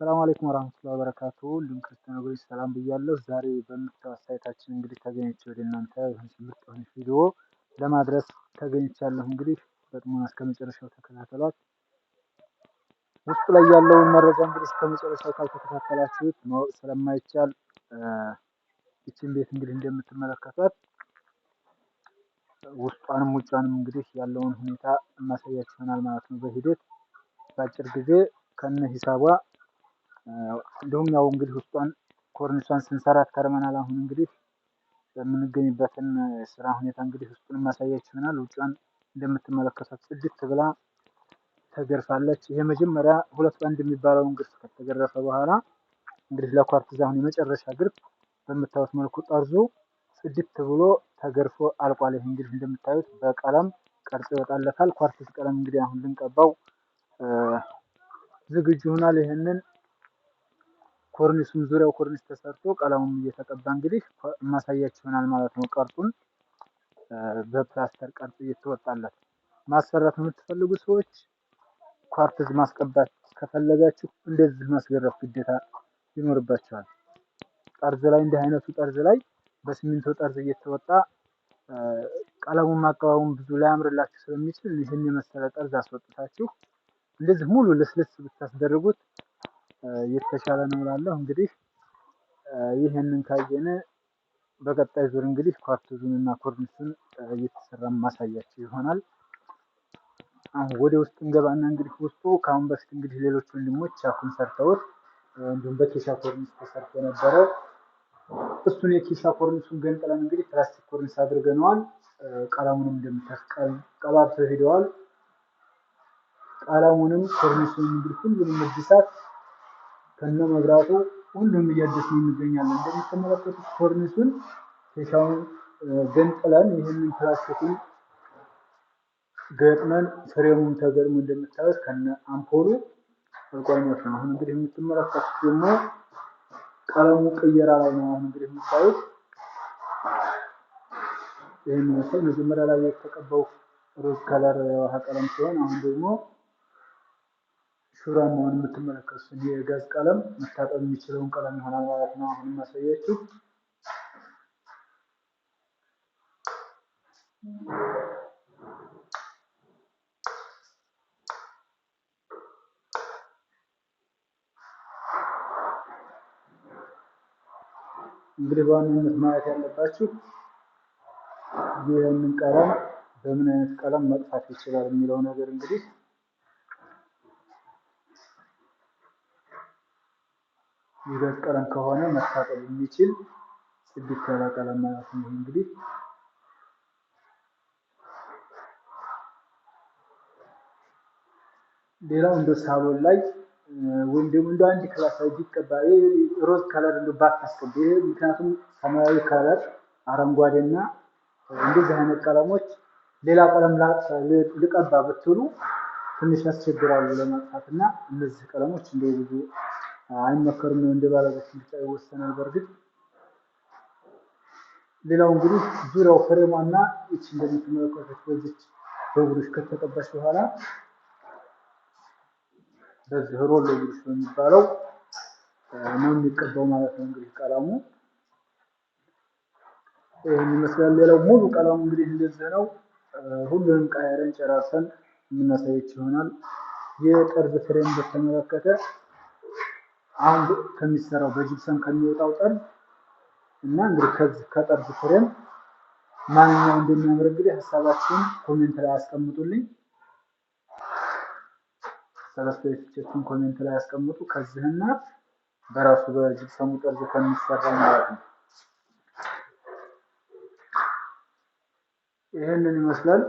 ሰላም አለይኩም ወራህመቱላሂ ወበረካቱ። ሁሉም ክርስቲያን ወገኖች ሰላም ብያለሁ። ዛሬ በምታዩት ሳይታችን እንግዲህ ተገኝቼ ወደ እናንተ ይህን ምርጥ የሆነ ቪዲዮ ለማድረስ ተገኝቻለሁ። እንግዲህ በጥሞና እስከ መጨረሻው ተከታተሏት። ውስጡ ላይ ያለውን መረጃ እንግዲህ እስከ መጨረሻው ካልተከታተላችሁት ማወቅ ስለማይቻል ይችን ቤት እንግዲህ እንደምትመለከቷት ውስጧንም ውጫንም እንግዲህ ያለውን ሁኔታ ማሳያችሁ ይሆናል ማለት ነው። በሂደት በአጭር ጊዜ ከነ ሂሳቧ እንዲሁም ያው እንግዲህ ውስጧን ኮርኒሷን ስንሰራት ከርመናል። አሁን እንግዲህ የምንገኝበትን ስራ ሁኔታ እንግዲህ ውስጡን ማሳያችሁ ይሆናል። ውጯን እንደምትመለከቷት ጽድት ብላ ተገርፋለች። ይሄ መጀመሪያ ሁለት ባንድ የሚባለውን ግርፍ ከተገረፈ በኋላ እንግዲህ ለኳርትዝ አሁን የመጨረሻ ግርፍ በምታዩት መልኩ ጠርዙ ጽድት ብሎ ተገርፎ አልቋል። ይሄ እንግዲህ እንደምታዩት በቀለም ቅርጽ ይወጣለታል። ኳርትዝ ቀለም እንግዲህ አሁን ልንቀባው ዝግጁ ሆኗል። ይሄንን ኮርኒሱን ዙሪያው ኮርኒስ ተሰርቶ ቀለሙም እየተቀባ እንግዲህ ማሳያችሁ ይሆናል ማለት ነው። ቀርጹን በፕላስተር ቀርጽ እየተወጣለት ማሰራት የምትፈልጉ ሰዎች ኳርትዝ ማስቀባት ከፈለጋችሁ እንደዚህ ማስገረፍ ግዴታ ይኖርባችኋል። ጠርዝ ላይ እንዲህ አይነቱ ጠርዝ ላይ በሲሚንቶ ጠርዝ እየተወጣ ቀለሙን ማቀባቡን ብዙ ላያምርላችሁ ስለሚችል ይህን የመሰለ ጠርዝ አስወጥታችሁ እንደዚህ ሙሉ ልስልስ ብታስደርጉት የተሻለ ነው እላለሁ። እንግዲህ ይህንን ካየነ በቀጣይ ዙር እንግዲህ ኳርትዙን እና ኮርኒሱን እየተሰራ ማሳያችሁ ይሆናል። አሁን ወደ ውስጥ እንገባና እንግዲህ ውስጡ ከአሁን በፊት እንግዲህ ሌሎች ወንድሞች አሁን ሰርተውት እንዲሁም በኬሻ ኮርኒስ ተሰርቶ ነበረ። እሱን የኬሻ ኮርኒሱን ገንጥለን እንግዲህ ፕላስቲክ ኮርኒስ አድርገነዋል። ቀለሙንም እንደምታስቀል ቀባብተው ሄደዋል። ቀለሙንም ኮርኒሱን እንግዲህ ሁሉንም እድሳት ከነ መብራቱ ሁሉም እያደስን እንገኛለን። እንደምትመለከቱት ኮርኒሱን ኬሻውን ገንጥለን ይህንን ፕላስቲኩን ገጥመን ፍሬሙን ተገጥሞ እንደምታዩት ከነ አምፖሉ አልቋኞች ነው። አሁን እንግዲህ የምትመለከቱት ደግሞ ቀለሙ ቅየራ ላይ ነው። አሁን እንግዲህ የምታዩት ይህን መሰል መጀመሪያ ላይ የተቀባው ሮዝ ከለር የውሃ ቀለም ሲሆን አሁን ደግሞ ሹራ መሆን የምትመለከቱት የጋዝ ቀለም መታጠብ የሚችለውን ቀለም ይሆናል ማለት ነው። አሁን ማሳያችሁ እንግዲህ በዋናነት ማየት ያለባችሁ ይህንን ቀለም በምን አይነት ቀለም መጥፋት ይችላል የሚለው ነገር እንግዲህ የጋዝ ቀለም ከሆነ መታጠብ የሚችል ጽድት ያለ ቀለም ማለት ነው። እንግዲህ ሌላው እንደ ሳሎን ላይ ወይም ደግሞ እንደ አንድ ክላስ ላይ ቢቀባ ሮዝ ከለር እንደ ባታስቀባ ምክንያቱም ሰማያዊ ከለር አረንጓዴና እንደዚህ አይነት ቀለሞች ሌላ ቀለም ልቀባ ብትሉ ትንሽ ያስቸግራሉ ለማጥፋት እና እነዚህ ቀለሞች እንደ ብዙ አይመከሩም። እንደ ባለቤት ምርጫ ይወሰናል። በእርግጥ ሌላው እንግዲህ ዙሪያው ፍሬሟና እቺ እንደምትመለከቱት በዚች በብሩሽ ከተቀባች በኋላ በዚህ ሮል ብሩሽ የሚባለው ነው የሚቀባው ማለት ነው። እንግዲህ ቀለሙ ይሄን ይመስላል። ሌላው ሙሉ ቀለሙ እንግዲህ እንደዚህ ነው። ሁሉንም ቀያይረን ጨራርሰን የምናሳያችሁ ይሆናል። የጠርዝ ፍሬም በተመለከተ አሁን ከሚሰራው በጂፕሰም ከሚወጣው ጠርዝ እና እንግዲህ ከዚህ ከጠርዝ ፍሬም ማንኛው እንደሚያምር እንግዲህ ሐሳባችሁን ኮሜንት ላይ አስቀምጡልኝ። ሰለስቴቶችን ኮሜንት ላይ አስቀምጡ። ከዚህና በራሱ በጂፕሰሙ ጠርዝ ከሚሰራው ማለት ነው። ይሄንን ይመስላል።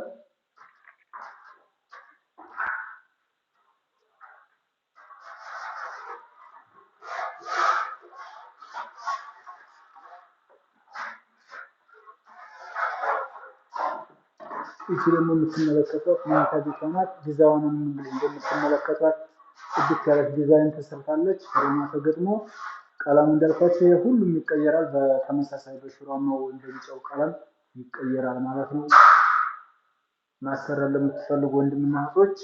ይቺ ደግሞ የምትመለከቷት መኝታ ቤቷ ናት። ዲዛይኑን እንደምትመለከቷት ጽድት ያለች ዲዛይን ተሰርታለች። ፍሬሟ ተገጥሞ ቀለሙ እንዳልኳችሁ ሁሉም ይቀየራል። በተመሳሳይ በሽሯማው እንደሚጨው ቀለም ይቀየራል ማለት ነው። ማሰራት ለምትፈልጉ ወንድምና እህቶች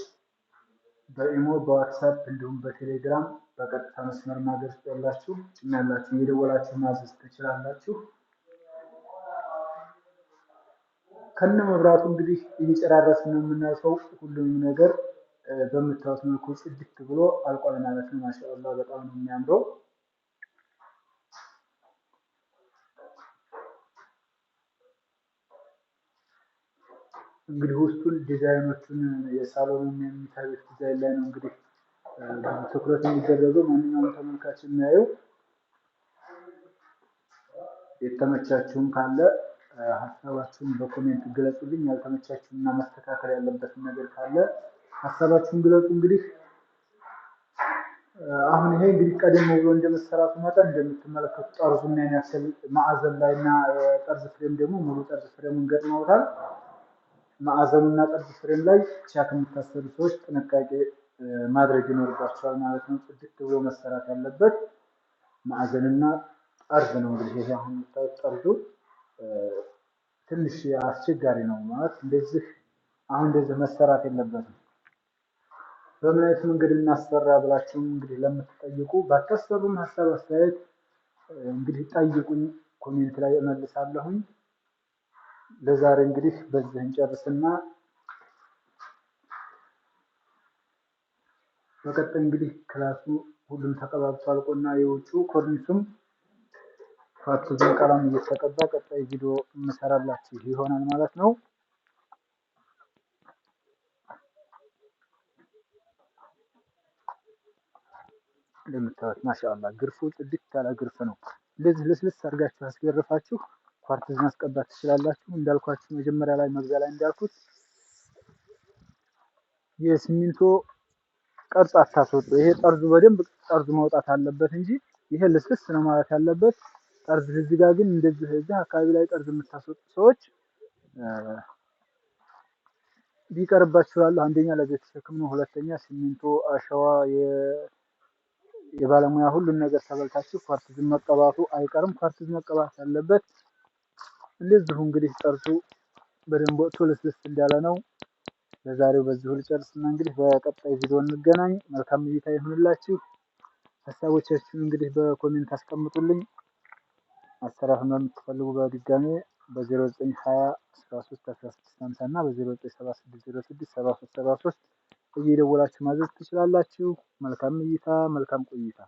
በኢሞ በዋትሳፕ እንዲሁም በቴሌግራም በቀጥታ መስመር ማድረስ ያላችሁ ጭናላችሁ እየደወላችሁ ማዘዝ ትችላላችሁ። ከነ መብራቱ እንግዲህ እየጨራረስን ነው የምናልፈው። ሁሉንም ነገር በምታዩት መልኩ ጽድት ብሎ አልቋል ማለት ነው። ማሻአላህ በጣም ነው የሚያምረው። እንግዲህ ውስጡን ዲዛይኖቹን የሳሎኑን የመኝታ ቤት ዲዛይን ላይ ነው እንግዲህ ትኩረት የሚደረገው። ማንኛውም ተመልካች የሚያየው የተመቻችሁም ካለ ሀሳባችሁን በኮሜንት ግለጹልኝ። ያልተመቻችሁን እና መስተካከል ያለበትን ነገር ካለ ሀሳባችሁን ግለጹ። እንግዲህ አሁን ይሄ እንግዲህ ቀደም ብሎ እንደመሰራቱ መጠን እንደምትመለከቱት ጠርዙና ያክል ማዕዘን ላይ እና ጠርዝ ፍሬም ደግሞ ሙሉ ጠርዝ ፍሬሙን ገጥመውታል። ማዕዘኑና ጠርዝ ፍሬም ላይ ቻክ የምታሰሩ ሰዎች ጥንቃቄ ማድረግ ይኖርባቸዋል ማለት ነው። ጽድት ብሎ መሰራት ያለበት ማዕዘንና ጠርዝ ነው። እንግዲህ ይሄ አሁን የምታዩት ጠርዙ ትንሽ አስቸጋሪ ነው ማለት እንደዚህ አሁን እንደዚህ መሰራት የለበትም። በምን አይነት መንገድ እናሰራ ብላችሁም እንግዲህ ለምትጠይቁ ባታሰሩም ሀሳብ አስተያየት እንግዲህ ጠይቁኝ፣ ኮሜንት ላይ እመልሳለሁኝ። ለዛሬ እንግዲህ በዚህ እንጨርስና በቀጣይ እንግዲህ ክላሱ ሁሉም ተቀባብቶ አልቆና የውጩ ኮርኒሱም ፋርቱዝን ቀለም እየተቀባ ቀጣይ ቪዲዮ እንሰራላችሁ ይሆናል ማለት ነው። እንደምታዩት ማሻአላ ግርፉ ጽድት ያለ ግርፍ ነው። እንደዚህ ልስልስ አድርጋችሁ አስገርፋችሁ ኳርትዝ ማስቀባት ትችላላችሁ። እንዳልኳችሁ መጀመሪያ ላይ መግቢያ ላይ እንዳልኩት የሲሚንቶ ቅርጽ አታስወጡ። ይሄ ጠርዙ በደንብ ጠርዙ መውጣት አለበት እንጂ ይሄ ልስልስ ነው ማለት ያለበት። ጠርዝ እዚህ ጋር ግን እንደዚህ እዚህ አካባቢ ላይ ጠርዝ የምታስወጡ ሰዎች ቢቀርባችኋል። አንደኛ ለቤት ሸክም ነው፣ ሁለተኛ ሲሚንቶ አሸዋ የባለሙያ ሁሉን ነገር ተበልታችሁ ኳርትዝ መቀባቱ አይቀርም። ኳርትዝ መቀባት ያለበት እንደዚሁ እንግዲህ ጠርዙ በደንብ ወጥቶ ልስልስ እንዳለ ነው። ለዛሬው በዚሁ ልጨርስና እንግዲህ በቀጣይ ቪዲዮ እንገናኝ። መልካም እይታ ይሁንላችሁ። ሀሳቦቻችሁን እንግዲህ በኮሜንት አስቀምጡልኝ። አሰራሩን የምትፈልጉ በድጋሜ በ0920 13 16 50 እና በ0976 06 73 73 እየደወላችሁ ማዘዝ ትችላላችሁ። መልካም እይታ፣ መልካም ቆይታ።